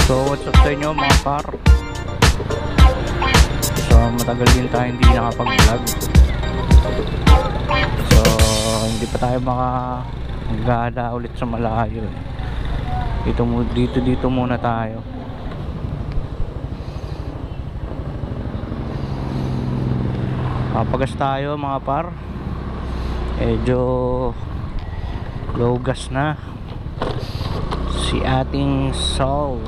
So what's up sa inyo mga par? So matagal din tayo hindi nakapag-vlog. So hindi pa tayo makagala ulit sa malayo eh. Dito muna tayo. Papagas tayo mga par. Medyo low gas na si ating Sol.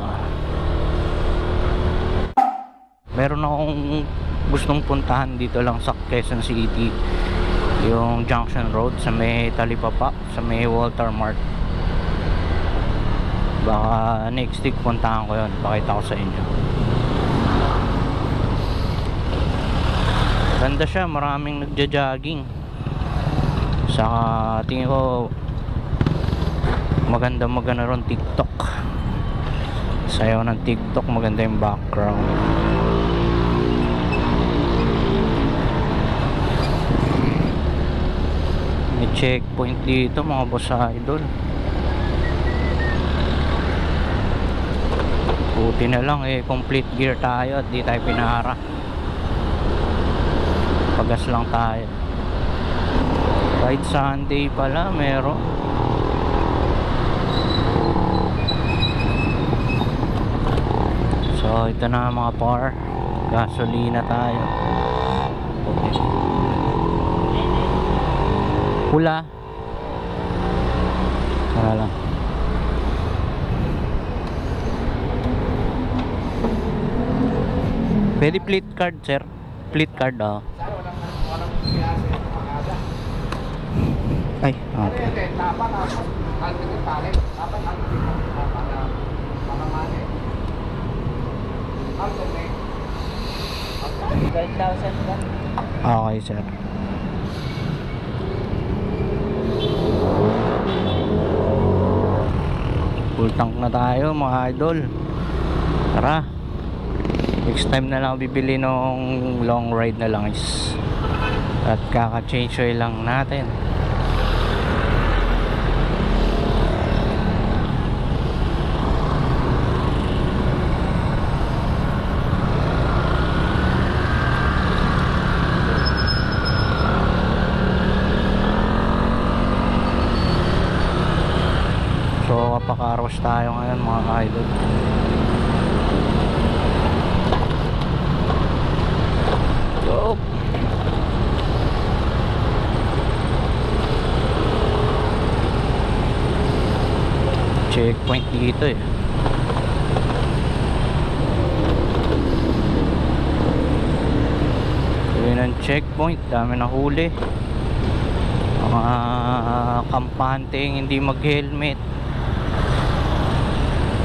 Meron akong gustong puntahan dito lang sa Quezon City, yung Junction Road sa may Talipapa, sa may Walter Mart. Baka next week puntahan ko yun, pakita ko sa inyo. Ganda siya, maraming nagja-jogging. Saka tingin ko maganda ron TikTok. Sayaw ng TikTok, maganda yung background. May checkpoint dito mga boss idol. Buti na lang eh, complete gear tayo at di tayo pinara. Pagas lang tayo. Kahit Sunday pala meron. So ito na mga par, gasolina tayo. Pula. Tara lang. Pwede plate card sir. Plate card oh. Ay, okay. Okay sir. Full tank na tayo mga idol. Tara, next time na lang bibili nung long ride na lang is at kaka-change oil lang natin. So kapakaros tayo ngayon mga idol. Go! Checkpoint dito eh. Yun ang checkpoint, dami na huli. Mga kampanteng hindi mag-helmet.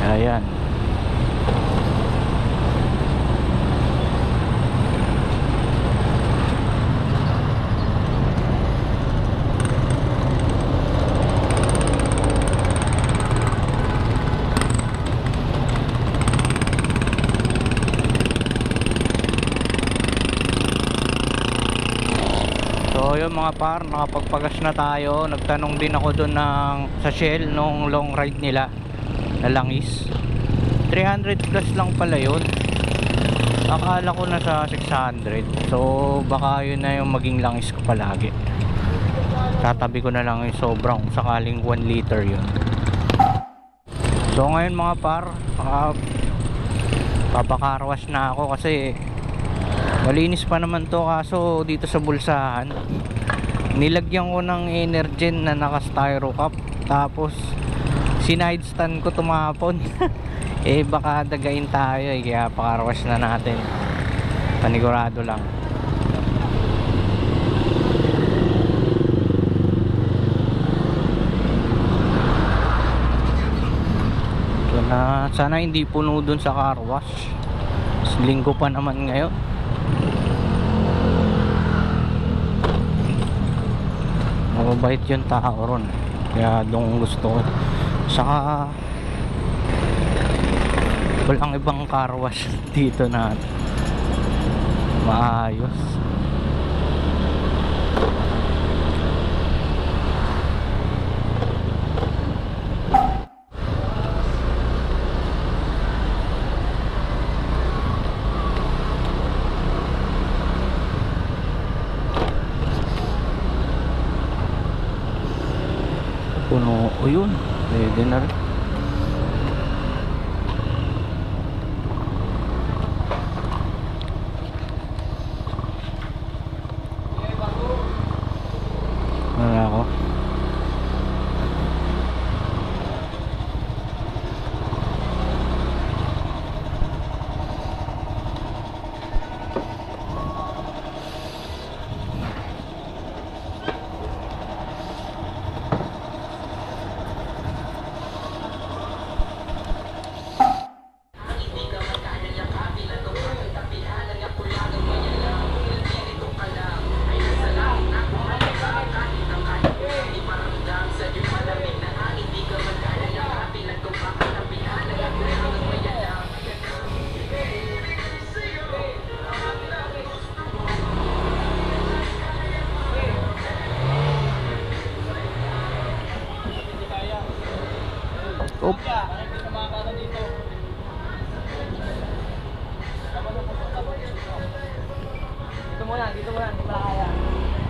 Ayan. So yun mga par, nakapagpagas na tayo. Nagtanong din ako doon sa Shell nung long ride nila na langis. 300 plus lang pala yun. Akala ko nasa 600. So baka yun na yung maging langis ko palagi. Tatabi ko na lang yung sobrang sakaling 1 liter yun. So ngayon mga par, papakarwas na ako kasi malinis pa naman to, kaso dito sa bulsahan nilagyan ko ng Energen na naka styro cup, tapos sinide stand ko tumapon. Eh baka dagain tayo eh, kaya pakarwas na natin, panigurado lang. So sana hindi puno dun sa car wash. Linggo pa naman ngayon. Mababait yung tao ron, kaya doon gusto ko. Saka walang ibang car wash dito na maayos. O yun, pwede na rin. Wala ako. Oop. Dito muna, hindi pala kaya.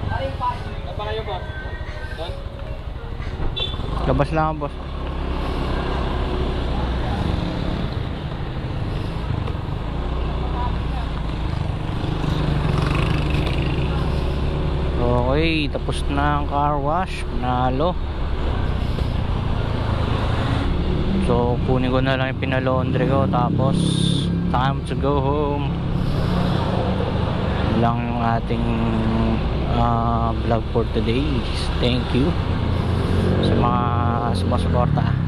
Saan pa kayo, boss? Doon? Labas lang, boss. Okay, tapos na ang car wash. Panalo. So kunin ko na lang yung pinalaundry ko, tapos time to go home. Yun lang yung ating vlog for today. Thank you sa mga sumusuporta.